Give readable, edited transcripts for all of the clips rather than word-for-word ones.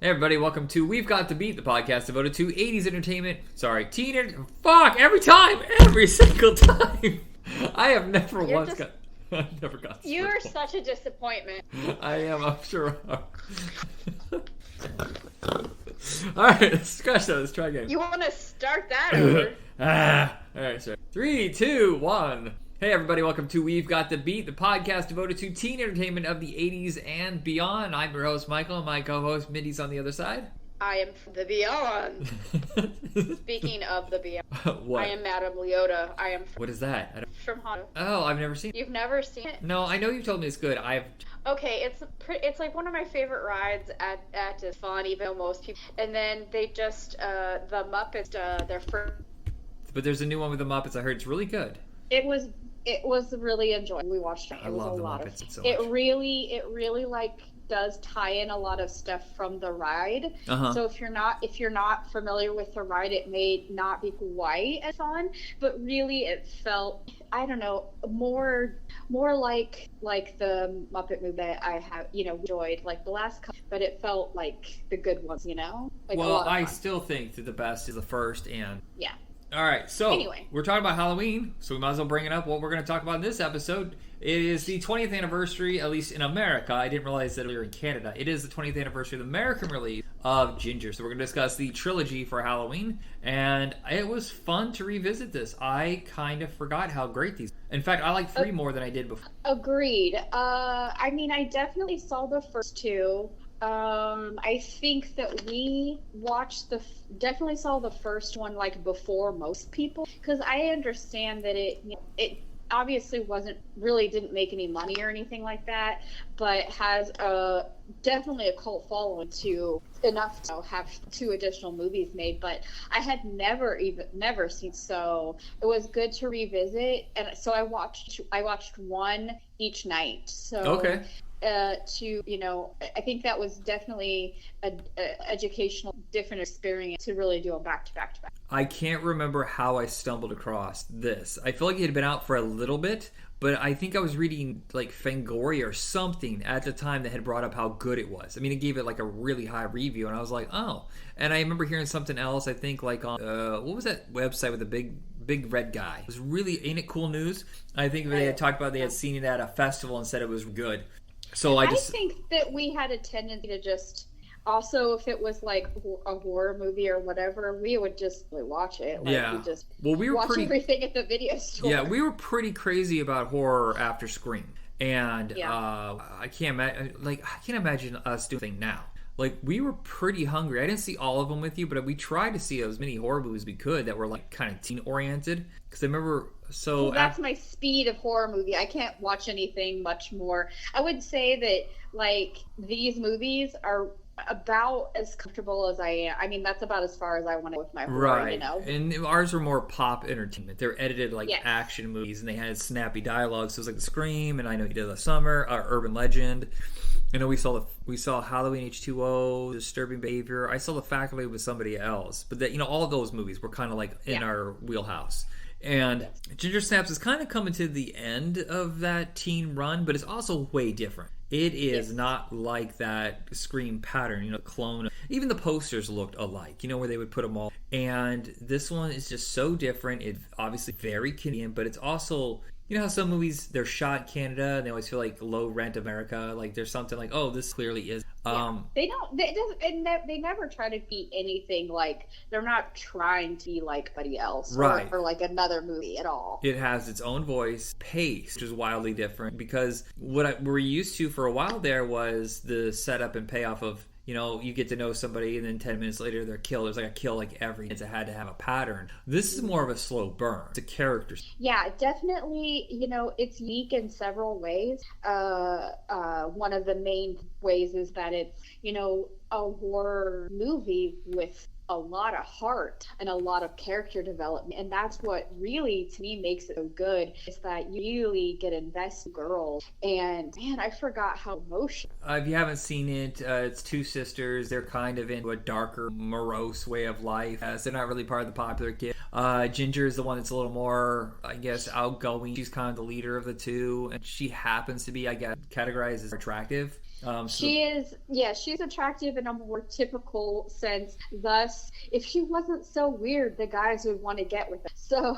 Hey everybody, welcome to We've Got to Beat, the podcast devoted to 80s entertainment. Fuck, every single time. I have never I've never got this. You're such a disappointment. I am, I'm sure. Alright, let's scratch that, let's try again. You want to start that over? Alright, sorry. 3, 2, 1. Hey everybody, welcome to We've Got the Beat, the podcast devoted to teen entertainment of the 80s and beyond. I'm your host, Michael, and my co-host, Mindy's on the other side. I am the Beyond. Speaking of the Beyond, What? I am Madame Leota. I am What is that? from Honda. Oh, I've never seen it. You've never seen it? No, I know you told me it's good. Okay, it's like one of my favorite rides at it's fun, even though most people. And then they just the Muppets their first. But there's a new one with the Muppets. I heard it's really good. It was really enjoyable. We watched it. I love the Muppets so much. It really like does tie in a lot of stuff from the ride. Uh-huh. So if you're not familiar with the ride, it may not be quite as fun, but really it felt, I don't know, more like the Muppet movie that I have enjoyed like the last couple, but it felt like the good ones, like well, I still think that the best is the first and yeah. All right, so anyway, we're talking about Halloween, so we might as well bring it up. What we're going to talk about in this episode is the 20th anniversary, at least in America. I didn't realize that earlier in Canada. It is the 20th anniversary of the American release of Ginger. So we're going to discuss the trilogy for Halloween, and it was fun to revisit this. I kind of forgot how great these. In fact, I like 3 more than I did before. Agreed. I definitely saw the first 2. I think that we watched definitely saw the first one like before most people, because I understand that it obviously didn't make any money or anything like that, but has definitely a cult following enough to have 2 additional movies made. But I had never seen, so it was good to revisit, and so I watched one each night. So okay. I think that was definitely an educational, different experience to really do them back to back to back. I can't remember how I stumbled across this. I feel like it had been out for a little bit, but I think I was reading like Fangoria or something at the time that had brought up how good it was. I mean, it gave it like a really high review, and I was like, oh. And I remember hearing something else, I think like on, what was that website with the big red guy? It was really, Ain't It Cool News? I think they had talked about they had seen it at a festival and said it was good. So I think that we had a tendency to just also, if it was like a horror movie or whatever, we would just watch it. We were watch everything at the video store. Yeah, we were pretty crazy about horror after Scream, and I can't imagine us doing anything now. Like, we were pretty hungry. I didn't see all of them with you, but we tried to see as many horror movies we could that were like kind of teen oriented. Because I remember, that's my speed of horror movie. I can't watch anything much more. I would say that like these movies are about as comfortable as I am. I mean, that's about as far as I want to go with my horror, right. And ours were more pop entertainment. They're edited like action movies, and they had snappy dialogue. So it was like The Scream, and I Know You Did Last Summer, Urban Legend. I know we saw Halloween H2O, Disturbing Behavior. I saw The Faculty with somebody else, but that all of those movies were kind of like in our wheelhouse. And Ginger Snaps is kind of coming to the end of that teen run, but it's also way different. It is not like that Scream pattern, clone. Even the posters looked alike, where they would put them all. And this one is just so different. It's obviously very Canadian, but it's also, how some movies, they're shot in Canada and they always feel like low rent America. Like there's something like, oh, this clearly is. They never try to be anything like, they're not trying to be like anybody else, right, or like another movie at all. It has its own voice, pace, which is wildly different, because what we're used to for a while there was the setup and payoff of, you get to know somebody and then 10 minutes later they're killed. There's like a kill like every minute. It had to have a pattern. This is more of a slow burn. It's a character. Yeah, definitely, it's unique in several ways. One of the main ways is that it's, a horror movie with a lot of heart and a lot of character development. And that's what really, to me, makes it so good, is that you really get invested in girls. And man, I forgot how emotional. If you haven't seen it, it's two sisters. They're kind of into a darker, morose way of life. So they're not really part of the popular kid. Ginger is the one that's a little more, I guess, outgoing. She's kind of the leader of the two, and she happens to be, I guess, categorized as attractive. She's attractive in a more typical sense. Thus, if she wasn't so weird, the guys would want to get with her. So,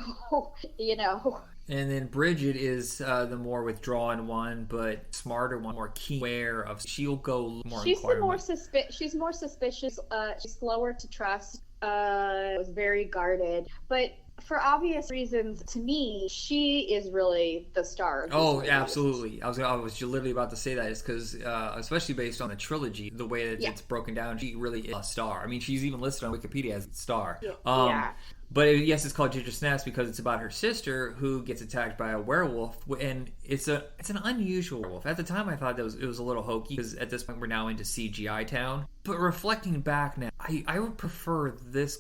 you know. And then Bridget is the more withdrawn one, but smarter one, more keen aware of. She'll go more. She's more suspicious. She's more suspicious. She's slower to trust. Was very guarded, but for obvious reasons, to me, she is really the star. Oh, absolutely. I was literally about to say that, is because, especially based on the trilogy, the way that it's broken down, she really is a star. I mean, she's even listed on Wikipedia as a star. But yes, it's called Ginger Snaps because it's about her sister who gets attacked by a werewolf, and it's an unusual werewolf. At the time, I thought it was a little hokey because at this point we're now into CGI town. But reflecting back now, I would prefer this,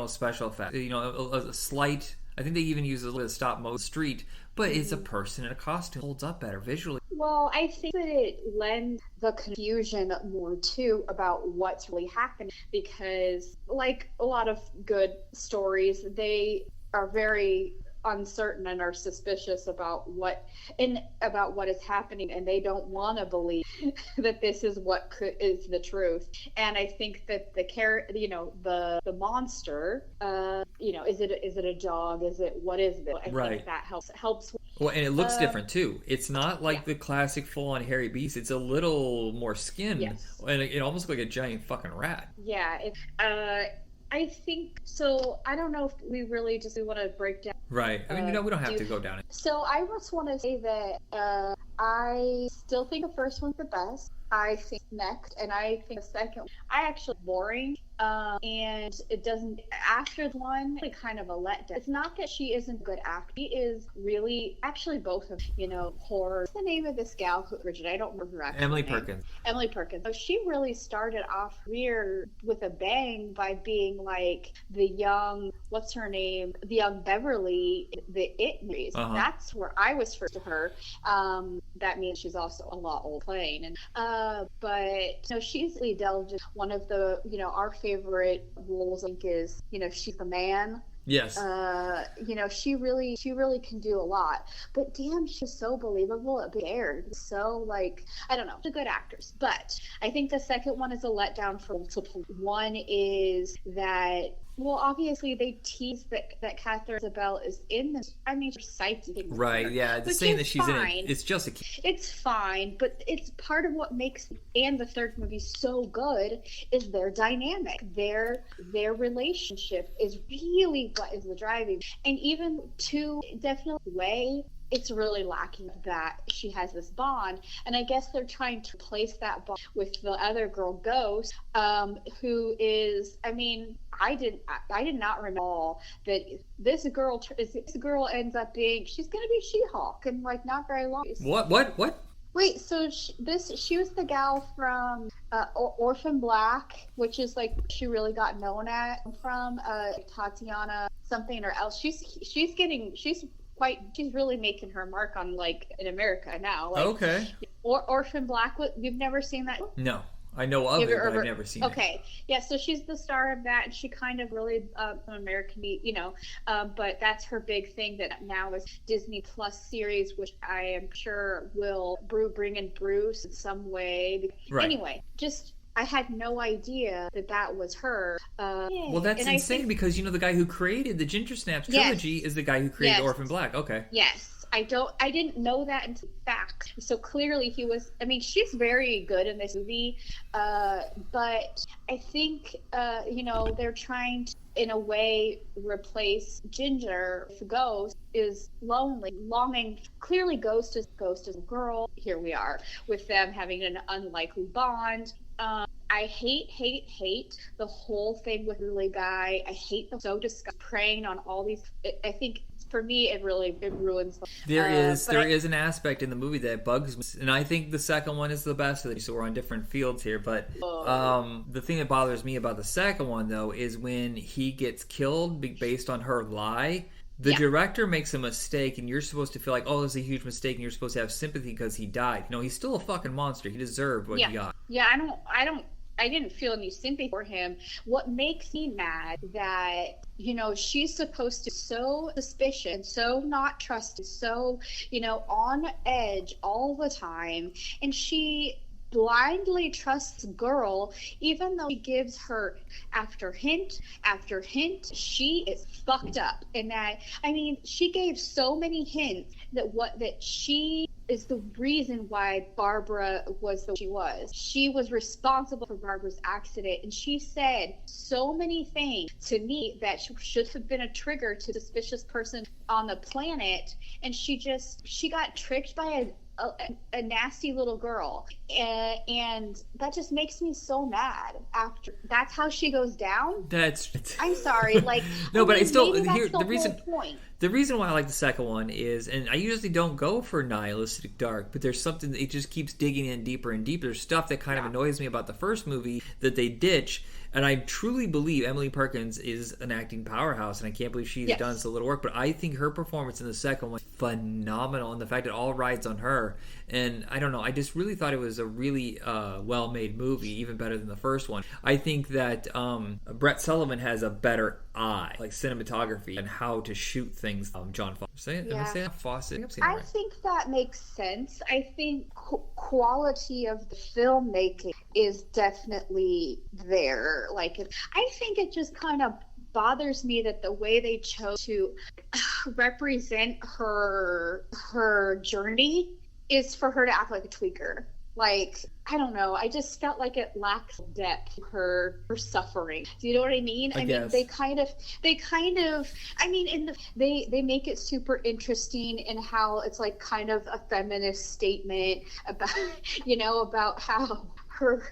special effect. A slight. I think they even use a little bit of stop motion street, but it's a person in a costume. It holds up better visually. Well, I think that it lends the confusion more too about what's really happening, because like a lot of good stories, they are very uncertain and are suspicious about what is happening, and they don't want to believe that this is is the truth. And I think that the monster, is it a dog? What is it? I think that helps. Well, and it looks different too. It's not like the classic full-on hairy beast. It's a little more skin, and it almost looks like a giant fucking rat. Yeah. I think so. I don't know if we really want to break down. Right. I mean, we don't have to go down it. So I just want to say that I still think the first one's the best. I think next, and I think the second one, I actually boring. And it doesn't, after the one, really kind of a letdown. It's not that she isn't a good actor. She is really, actually both of, horror. What's the name of this gal, Bridget? I don't remember her actress Emily name. Perkins. Emily Perkins. So she really started off career with a bang by being like the young, what's her name? The young Beverly, the It movies. That's where I was first to her. That means she's also a lot old playing. And, but, she's really delved into one of the, our favorite roles, I think, is, she's the man. Yes. She really can do a lot. But damn, she's so believable at Baird. So, I don't know. She's a good actress. But I think the second one is a letdown for multiple. One is that, well, obviously they tease that Catherine Isabel is in this. I mean, she's psychic. Right, yeah. The saying that she's fine. In it, it's just it's fine, but it's part of what makes and the third movie so good is their dynamic. Their relationship is really what is the driving. And even to definitely way, it's really lacking that she has this bond, and I guess they're trying to replace that bond with the other girl, Ghost, who is, I mean, I did not remember that this girl ends up being, she's going to be She-Hulk in not very long. What? Wait, so she was the gal from Orphan Black, which is she really got known from Tatiana something or else. She's really making her mark on in America now. Okay. Orphan Black, you've never seen that? No. I know of it, but I've never seen it. Okay. Yeah, so she's the star of that, and she kind of really, American, but that's her big thing that now is Disney Plus series, which I am sure will bring in Bruce in some way. Right. Anyway, I had no idea that was her. Well, that's insane because, the guy who created the Ginger Snaps trilogy is the guy who created Orphan Black. Okay. Yes. I didn't know that until fact. So clearly he was, I mean, she's very good in this movie. But I think, they're trying to, in a way, replace Ginger with Ghost is longing. Clearly Ghost is a girl. Here we are with them having an unlikely bond. I hate the whole thing with Lily Guy. I hate the so disgusting preying on all these. I think it's for me, it ruins. There is an aspect in the movie that bugs me, and I think the second one is the best of these. So we're on different fields here, but the thing that bothers me about the second one though is when he gets killed based on her lie. The director makes a mistake, and you're supposed to feel like, oh, this is a huge mistake, and you're supposed to have sympathy because he died. No, he's still a fucking monster. He deserved what he got. Yeah, I didn't feel any sympathy for him. What makes me mad that, she's supposed to be so suspicious, so not trusted, so, on edge all the time, and she blindly trusts girl, even though he gives her after hint after hint. She is fucked up, and she gave so many hints that she is the reason why Barbara was the way she was. She was responsible for Barbara's accident, and she said so many things to me that should have been a trigger to the suspicious person on the planet, and she got tricked by a nasty little girl, and that just makes me so mad. After that's how she goes down. I'm sorry, like no, but I still here the reason. Point. The reason why I like the second one is, and I usually don't go for nihilistic dark, but there's something that it just keeps digging in deeper and deeper. There's stuff that kind of annoys me about the first movie that they ditch, and I truly believe Emily Perkins is an acting powerhouse, and I can't believe she's done so little work, but I think her performance in the second one is phenomenal, and the fact it all rides on her, and I don't know, I just really thought it was a really well-made movie, even better than the first one. I think that Brett Sullivan has a better eye, like cinematography, and how to shoot things. John Fawcett. Am I saying that? Fawcett? I think that makes sense. I think quality of the filmmaking is definitely there. Like, I think it just kind of bothers me that the way they chose to represent her journey is for her to act like a tweaker. Like, I don't know. I just felt like it lacks depth to her suffering. Do you know what I mean? I mean, they kind of. I mean, they make it super interesting in how it's like kind of a feminist statement about, about how her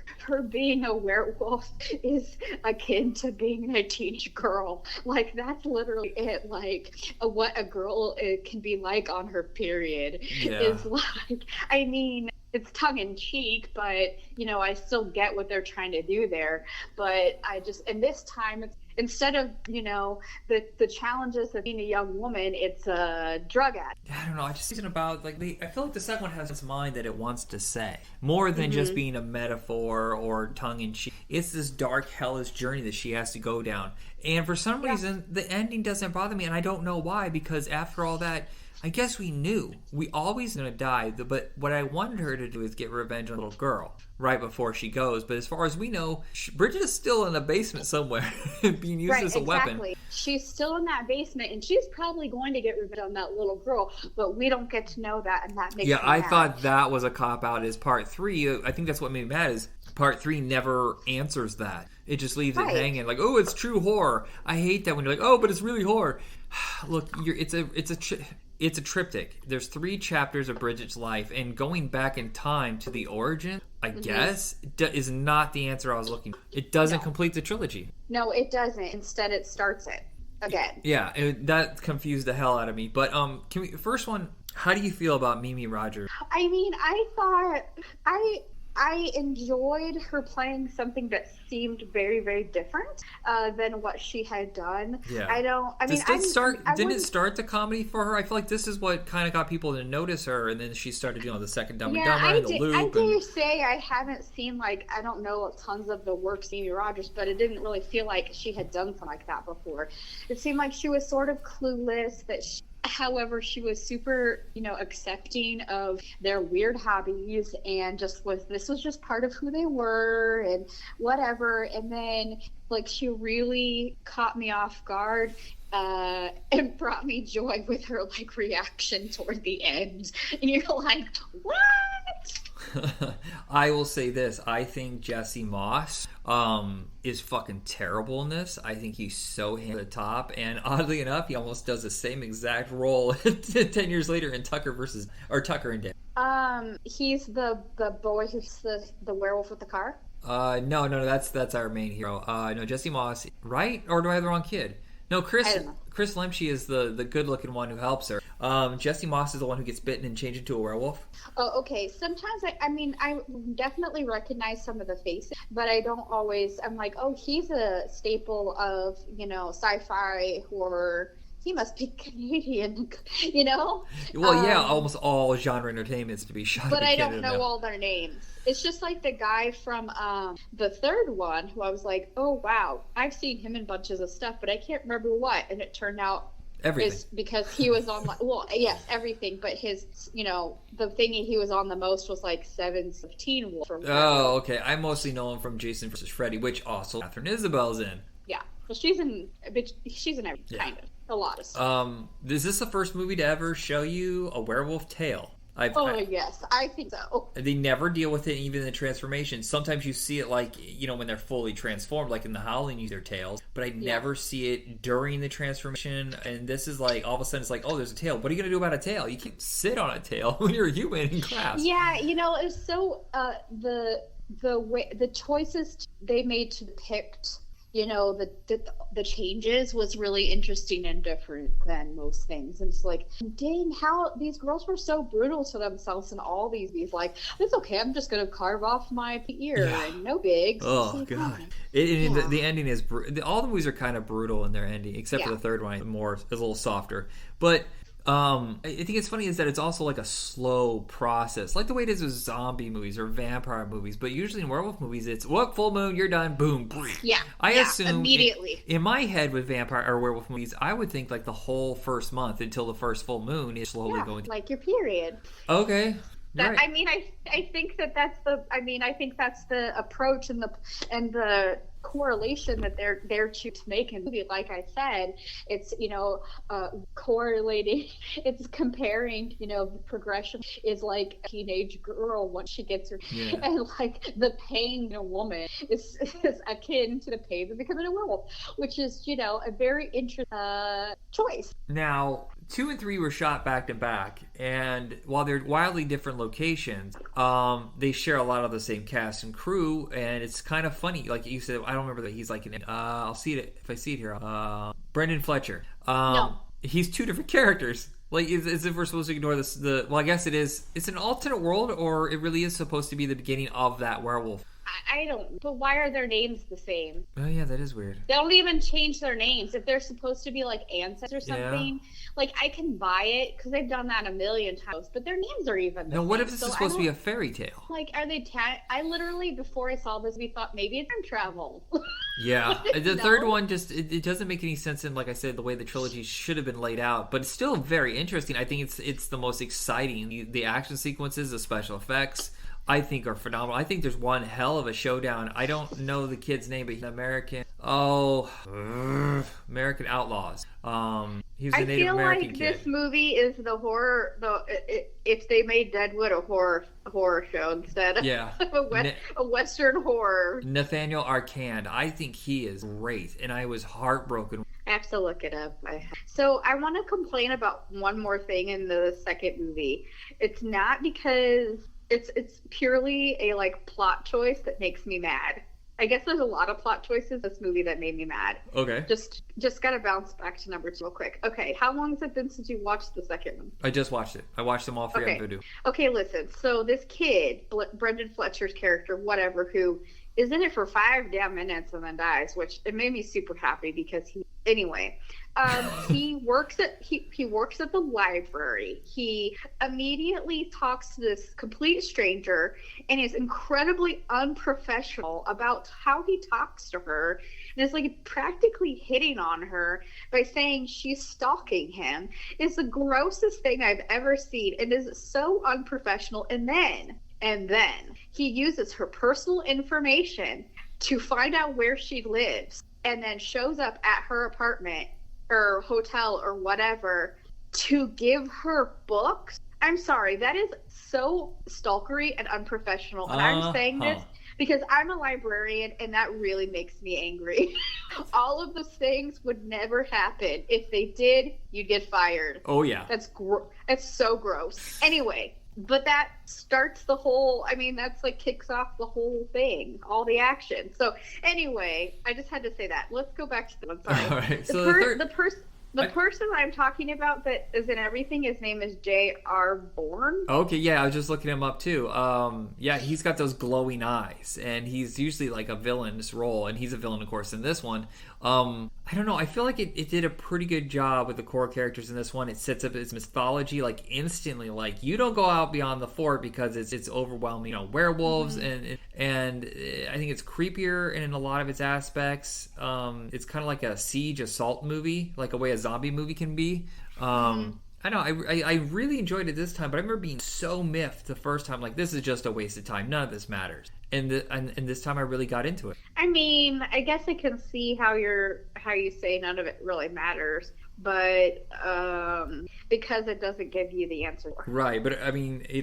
being a werewolf is akin to being a teenage girl. Like, that's literally it. Like, what a girl can be like on her period is like. I mean, it's tongue-in-cheek, but I still get what they're trying to do there. But and this time, it's, instead of the challenges of being a young woman, it's a drug addict. I don't know. I just thinking about I feel like the second one has its mind that it wants to say more than just being a metaphor or tongue-in-cheek. It's this dark, hellish journey that she has to go down, and for some reason, the ending doesn't bother me, and I don't know why. Because after all that, I guess we knew. We always going to die, but what I wanted her to do is get revenge on a little girl right before she goes. But as far as we know, Bridget is still in a basement somewhere being used as a weapon. She's still in that basement, and she's probably going to get revenge on that little girl, but we don't get to know that, and that makes me I mad. thought that was a cop-out as part 3. I think that's what made me mad is part 3 never answers that. It just leaves it hanging like, oh, it's true horror. I hate that when you're like, oh, but it's really horror. Look, it's a triptych. There's 3 chapters of Bridget's life, and going back in time to the origin, I guess, is not the answer I was looking for. It doesn't complete the trilogy. No, it doesn't. Instead, it starts it again. Yeah, that confused the hell out of me. But first one, how do you feel about Mimi Rogers? I mean, I enjoyed her playing something that seemed very, very different than what she had done. Yeah. Didn't it start the comedy for her? I feel like this is what kind of got people to notice her, and then she started doing the second Dumb and Dumber and the Loop. I dare say I haven't seen, I don't know tons of the works of Mimi Rogers, but it didn't really feel like she had done something like that before. It seemed like she was sort of clueless, however, she was super, accepting of their weird hobbies, and this was just part of who they were and whatever. And then, she really caught me off guard and brought me joy with her, reaction toward the end. And you're like, what? I will say this. I think Jesse Moss is fucking terrible in this. I think he's so over the top, and oddly enough, he almost does the same exact role 10 years later in Tucker and Dale. He's the boy who's the werewolf with the car. No, that's our main hero. No, Jesse Moss, right? Or do I have the wrong kid? No, I don't know. Chris Lemche is the good looking one who helps her. Jesse Moss is the one who gets bitten and changed into a werewolf. Oh, okay. Sometimes I mean, I definitely recognize some of the faces, but I don't always. I'm like, oh, he's a staple of, sci-fi horror. He must be Canadian, Well, yeah, almost all genre entertainments to be shot. But in I Canada don't know now. all their names. It's just like the guy from the third one, who I was like, oh wow, I've seen him in bunches of stuff, but I can't remember what. And it turned out Everything. is because he was on well, yes, everything, but his, the thing he was on the most was like 7/15 Wolf. Oh, okay. I mostly know him from Jason vs. Freddy, which also Catherine Isabel's in. Yeah, well, she's in every kind of a lot of stuff. Is this the first movie to ever show you a werewolf tail? Yes, I think so. They never deal with it even in the transformation. Sometimes you see it like, when they're fully transformed, like in The Howling, use their tails. But I never see it during the transformation. And this is like, all of a sudden it's like, oh, there's a tail. What are you going to do about a tail? You can't sit on a tail when you're a human in class. Yeah, it's so, the way, the choices they made to depict, the changes was really interesting and different than most things. And it's like, dang, how these girls were so brutal to themselves in all these like, it's okay, I'm just gonna carve off my ear and no bigs. Oh god, the ending is all the movies are kind of brutal in their ending, except for the third one. Is a little softer, but. I think it's funny is that it's also like a slow process, like the way it is with zombie movies or vampire movies. But usually in werewolf movies, it's full moon, you're done, boom. Yeah, I assume immediately. In my head with vampire or werewolf movies, I would think like the whole first month until the first full moon is slowly going. Like your period. Okay. Right. I mean, I think that's the approach and the correlation that they're to make in the movie. Like I said, it's correlating, it's comparing, the progression is like a teenage girl once she gets her, and like the pain in a woman is akin to the pain of becoming a werewolf, which is a very interesting choice. Now, 2 and 3 were shot back to back, and while they're wildly different locations, they share a lot of the same cast and crew, and it's kind of funny. Like you said, I don't remember that he's like in. I'll see it if I see it here. Brendan Fletcher. No. He's 2 different characters. Like, as if we're supposed to ignore this. Well, I guess it is. It's an alternate world, or it really is supposed to be the beginning of that werewolf. I don't. But why are their names the same? Oh yeah, that is weird. They don't even change their names if they're supposed to be like ancestors or something. Yeah. Like I can buy it because they've done that a million times, but their names are even. Now, what if this is supposed to be a fairy tale? Like, are they? I literally before I saw this, we thought maybe it's time travel. Yeah, the third one just it doesn't make any sense in, like I said, the way the trilogy should have been laid out, but it's still very interesting. I think it's the most exciting. The action sequences, the special effects, I think are phenomenal. I think there's one hell of a showdown. I don't know the kid's name, but he's American Outlaws. He's a Native American kid. This movie is the horror. If they made Deadwood a horror show instead of a Western horror. Nathaniel Arcand. I think he is great, and I was heartbroken. I have to look it up. So I want to complain about one more thing in the second movie. It's not because it's purely a like plot choice that makes me mad. I guess there's a lot of plot choices in this movie that made me mad. Okay. Just gotta bounce back to number 2 real quick. Okay, how long has it been since you watched the second one? I just watched it. I watched them all 3 on Vudu. Okay, listen. So this kid, Brendan Fletcher's character, whatever, who is in it for 5 damn minutes and then dies, which it made me super happy because he works at the library. He immediately talks to this complete stranger and is incredibly unprofessional about how he talks to her, and is like practically hitting on her by saying she's stalking him. It's the grossest thing I've ever seen, and is so unprofessional. And then he uses her personal information to find out where she lives, and then shows up at her apartment or hotel or whatever to give her books. I'm sorry, that is so stalkery and unprofessional. And I'm saying this because I'm a librarian, and that really makes me angry. All of those things would never happen. If they did, you'd get fired. Oh yeah, that's so gross. Anyway, but that starts the whole, I mean, that's like kicks off the whole thing, all the action. So anyway, I just had to say that. Let's go back to the one. Sorry. All right. The person I'm talking about that is in everything, his name is J.R. Bourne. Okay, yeah, I was just looking him up too. Yeah, he's got those glowing eyes, and he's usually like a villain's role, and he's a villain, of course, in this one. I don't know. I feel like it did a pretty good job with the core characters in this one. It sets up its mythology like instantly. Like you don't go out beyond the fort because it's overwhelming. You know, werewolves and I think it's creepier in a lot of its aspects. It's kind of like a siege assault movie, like a way a zombie movie can be. I know, I really enjoyed it this time, but I remember being so miffed the first time, like, this is just a waste of time. None of this matters. And this time I really got into it. I mean, I guess I can see how you say none of it really matters, but because it doesn't give you the answer. Right, but I mean, it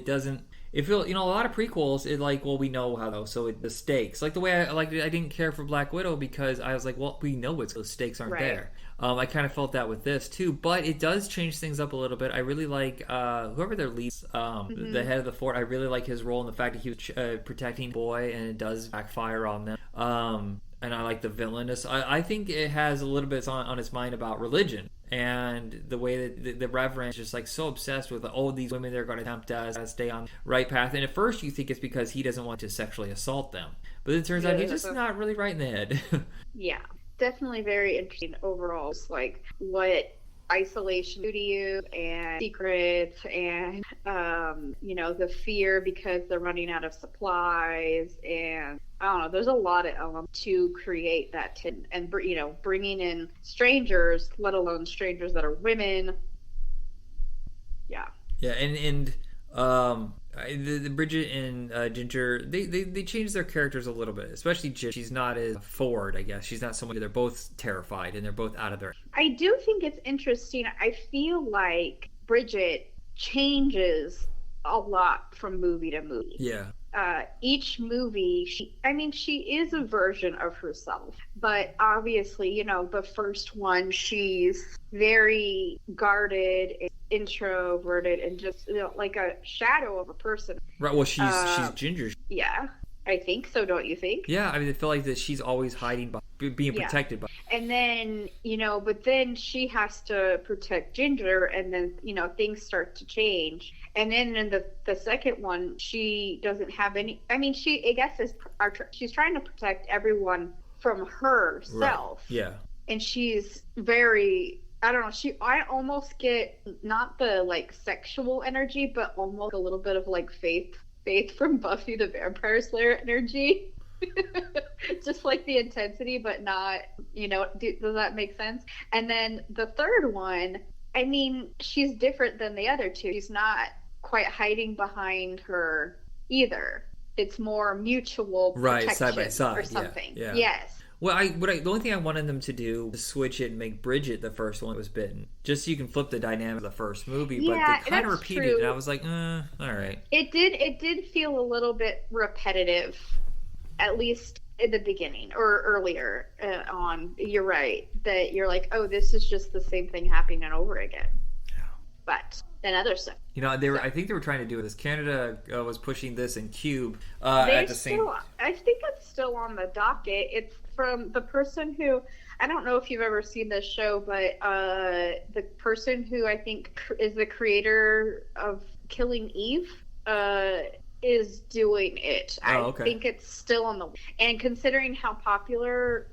doesn't. It feels, a lot of prequels, we know how though, so the stakes. Like the way I didn't care for Black Widow because I was like, well, we know those stakes aren't there. I kind of felt that with this too, but it does change things up a little bit. I really like whoever their lead, the head of the fort. I really like his role and the fact that he was protecting boy, and it does backfire on them. And I like the villainous. I think it has a little bit on its mind about religion. And the way that the Reverend is just like so obsessed with, these women, they're going to tempt us to stay on the right path. And at first you think it's because he doesn't want to sexually assault them. But it turns out he's just not really right in the head. Yeah, definitely very interesting overall. It's like what isolation do to you, and secrets, and the fear because they're running out of supplies, and I don't know, there's a lot of elements to create that and bringing in strangers, let alone strangers that are women. Yeah and the Bridget and Ginger, they changed their characters a little bit, especially Ginger. She's not as forward, I guess. She's not someone. They're both terrified and they're both out of their. I do think it's interesting. I feel like Bridget changes a lot from movie to movie. Yeah. Each movie, she is a version of herself, but obviously, the first one, she's very guarded, introverted, and just like a shadow of a person. Right. Well, she's Ginger. Yeah, I think so. Don't you think? Yeah. I mean, I feel like that she's always hiding by being protected by. And then but then she has to protect Ginger, and then things start to change. And then in the second one, she doesn't have any. I mean, I guess she's trying to protect everyone from herself. Right. Yeah. And she's very. I don't know. I almost get not the like sexual energy, but almost a little bit of like faith from Buffy the Vampire Slayer energy. Just like the intensity, but not. Does that make sense? And then the third one. I mean, she's different than the other two. She's not quite hiding behind her either. It's more mutual protection, right, side by side, or something. Yeah. Yes. Well, the only thing I wanted them to do was switch it and make Bridget the first one that was bitten, just so you can flip the dynamic of the first movie. Yeah, but they kind of repeated it, and I was like, all right. It did feel a little bit repetitive, at least in the beginning or earlier on. You're right that you're like, oh, this is just the same thing happening over again. Yeah. But then other stuff. I think they were trying to do this. Canada was pushing this in Cube at the same. I think it's still on the docket. It's from the person who, I don't know if you've ever seen this show, but the person who I think is the creator of Killing Eve is doing it. Okay. I think it's still on the. And considering how popular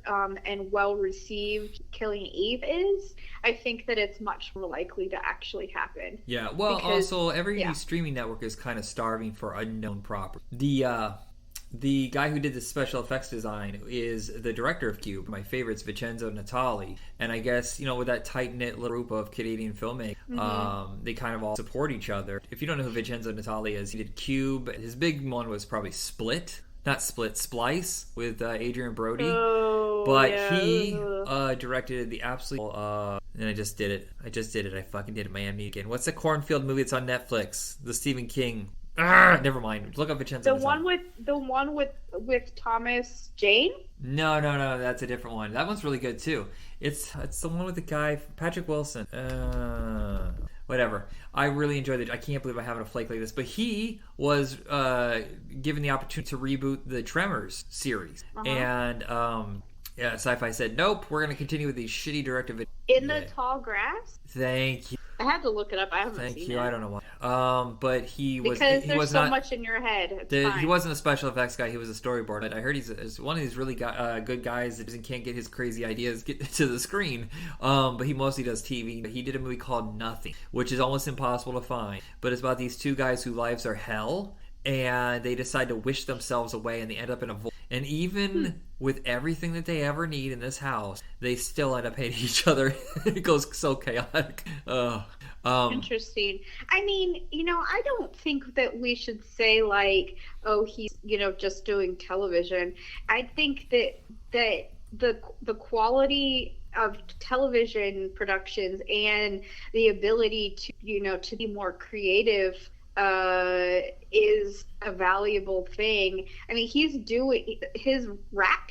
and well received Killing Eve is, I think that it's much more likely to actually happen. Yeah. Well, also every streaming network is kind of starving for unknown property. The guy who did the special effects design is the director of Cube. My favorite's Vincenzo Natali. And I guess, with that tight-knit little group of Canadian filmmakers, they kind of all support each other. If you don't know who Vincenzo Natali is, he did Cube. His big one was probably Split. Not Split, Splice with Adrian Brody. He directed the absolute... and I just did it. I fucking did it. Miami again. What's the cornfield movie that's on Netflix? The Stephen King... never mind. Look up Vincenzo. The one with Thomas Jane? No, that's a different one. That one's really good too. It's the one with the guy Patrick Wilson. whatever. I really enjoyed it. I can't believe I'm having a flake like this. But he was given the opportunity to reboot the Tremors series. And yeah, Sci-Fi said, nope, we're going to continue with these shitty direct-to-video. In the Tall Grass? Thank you. I had to look it up. I haven't Thank seen you. it. I don't know why. But he was because he there's was so not, much in your head. He wasn't a special effects guy. He was a storyboard. I heard he's one of these really good guys that can't get his crazy ideas get to the screen. But he mostly does TV. He did a movie called Nothing, which is almost impossible to find. But it's about these two guys whose lives are hell, and they decide to wish themselves away, and they end up in a void. And even with everything that they ever need in this house, they still end up hating each other. It goes so chaotic. Interesting. I mean, I don't think that we should say like, oh, he's, just doing television. I think that the quality of television productions and the ability to, to be more creative is a valuable thing. I mean, he's doing his rap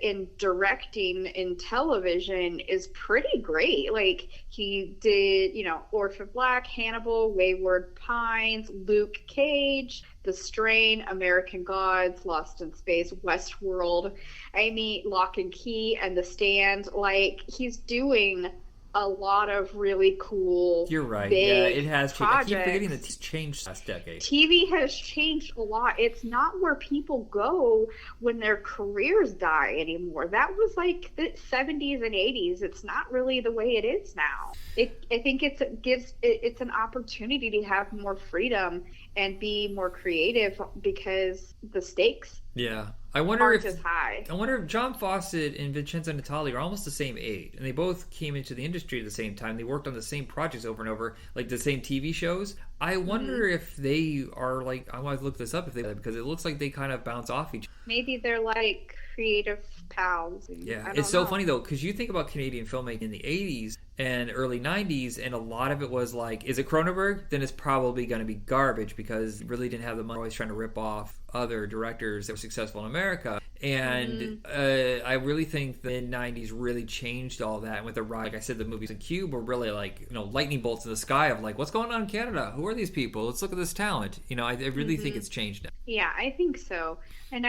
in directing in television is pretty great. Like he did, Orphan Black, Hannibal, Wayward Pines, Luke Cage, The Strain, American Gods, Lost in Space, Westworld. I mean, Lock and Key and The Stand. Like he's doing a lot of really cool. You're right. Yeah, it has changed. I keep forgetting that it's changed last decade. TV has changed a lot. It's not where people go when their careers die anymore. That was like the 70s and 80s. It's not really the way it is now. I think it's an opportunity to have more freedom and be more creative because the stakes. Yeah. I wonder if high. I wonder if John Fawcett and Vincenzo Natali are almost the same age, and they both came into the industry at the same time. They worked on the same projects over and over, like the same TV shows. I wonder if they are like, I want to look this up because it looks like they kind of bounce off each other. Maybe they're like creative pals. Yeah, it's so funny though, because you think about Canadian filmmaking in the 80s and early 90s, and a lot of it was like, is it Cronenberg? Then it's probably going to be garbage because it really didn't have the money. Always trying to rip off other directors that were successful in America. And I really think the mid-90s really changed all that. And with the rise, like I said, the movies in Cube were really like, lightning bolts in the sky of like, what's going on in Canada? Who are these people? Let's look at this talent. I really think it's changed now. Yeah, I think so. And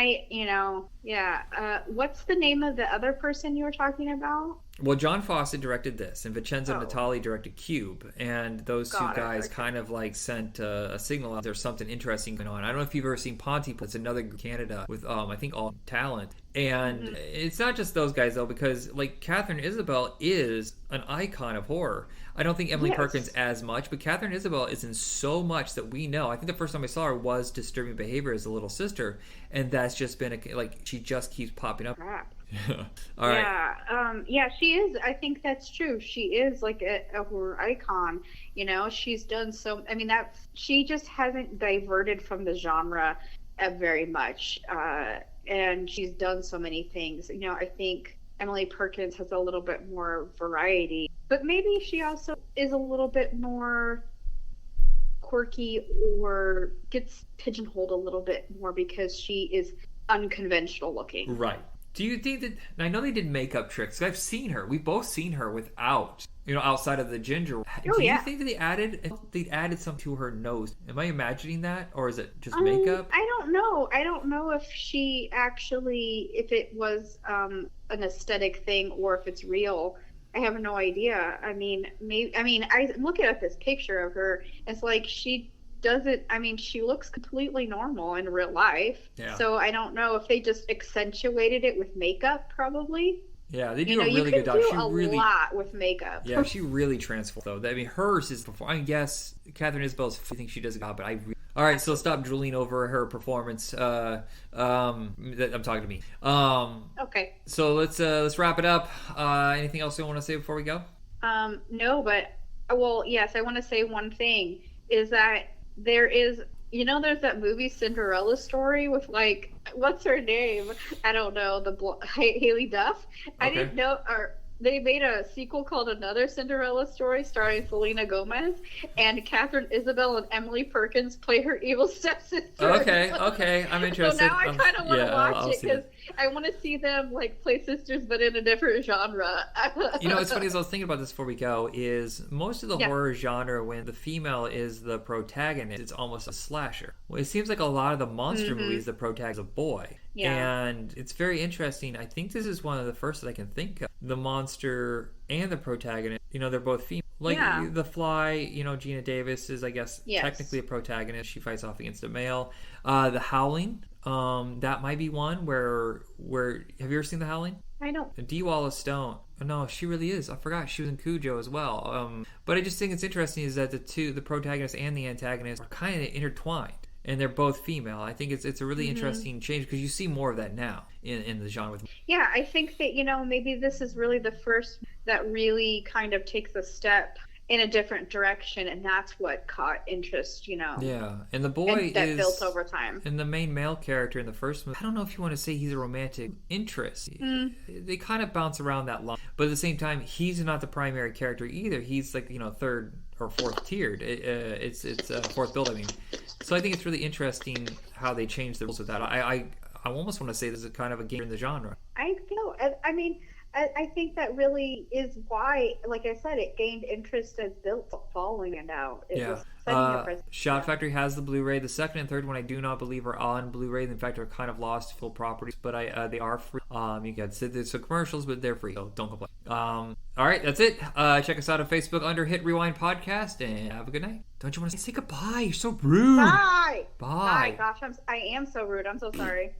what's the name of the other person you were talking about? Well, John Fawcett directed this, and Vincenzo Natali directed Cube, and those two guys kind of like sent a signal out there's something interesting going on. I don't know if you've ever seen Pontypool. It's another Canada with I think all talent, and it's not just those guys though, because like Catherine Isabel is an icon of horror. I don't think Emily Perkins as much, but Catherine Isabel is in so much that we know. I think the first time I saw her was Disturbing Behavior as a little sister, and that's just been she just keeps popping up. All right. Yeah, she is. I think that's true. She is like a horror icon. She's done so. I mean, she just hasn't diverted from the genre very much, and she's done so many things. I think Emily Perkins has a little bit more variety, but maybe she also is a little bit more quirky or gets pigeonholed a little bit more because she is unconventional looking. Right. Do you think that, I know they did makeup tricks. I've seen her. We've both seen her without, outside of the ginger. Do you think that they added something to her nose? Am I imagining that? Or is it just makeup? I don't know. I don't know if if it was an aesthetic thing or if it's real. I have no idea. I look at this picture of her. It's like she looks completely normal in real life. Yeah. So I don't know if they just accentuated it with makeup, probably. Yeah, they do a really good job. She do a lot with makeup. Yeah, she really transformed, though. I mean, hers is before. I guess Catherine Isabel's. I think she does a job, but all right, so stop drooling over her performance. I'm talking to me. Okay. So let's wrap it up. Anything else you want to say before we go? No, but yes, I want to say one thing is that there is, there's that movie Cinderella Story with what's her name? I don't know, Haley Duff. Okay. I didn't know, or they made a sequel called Another Cinderella Story starring Selena Gomez, and Catherine Isabel and Emily Perkins play her evil stepsister. Okay, I'm interested. So now I kind of want to watch it because I want to see them like play sisters, but in a different genre. What's funny is I was thinking about this before we go. Is most of the horror genre, when the female is the protagonist, it's almost a slasher. Well, it seems like a lot of the monster movies, the protagonist is a boy. Yeah. And it's very interesting. I think this is one of the first that I can think of. The monster and the protagonist, they're both female. Like The Fly, Gina Davis is, I guess, technically a protagonist. She fights off against a male. The Howling, that might be one where have you ever seen The Howling? I don't. Dee Wallace Stone. No, she really is. I forgot she was in Cujo as well. But I just think it's interesting is that the protagonist and the antagonist are kind of intertwined. And they're both female. I think it's a really interesting change because you see more of that now in the genre. Yeah, I think that, maybe this is really the first that really kind of takes a step in a different direction, and that's what caught interest, Yeah, and the boy that built over time. And the main male character in the first movie, I don't know if you want to say he's a romantic interest. They kind of bounce around that line. But at the same time, he's not the primary character either. He's like, third or fourth tiered. It's fourth build, I mean. So I think it's really interesting how they changed the rules with that. I almost want to say this is kind of a game in the genre. I know. I mean, I think that really is why, like I said, it gained interest as built following it out. It was Shout Factory has the Blu-ray. The second and third one I do not believe are on Blu-ray. In fact, are kind of lost full properties, but they are free. You can there's some commercials, but they're free, so don't complain. All right, that's it. Check us out on Facebook under Hit Rewind Podcast, and have a good night. Don't you want to say goodbye? You're so rude. Bye. Bye. Gosh, I am so rude. I'm so sorry.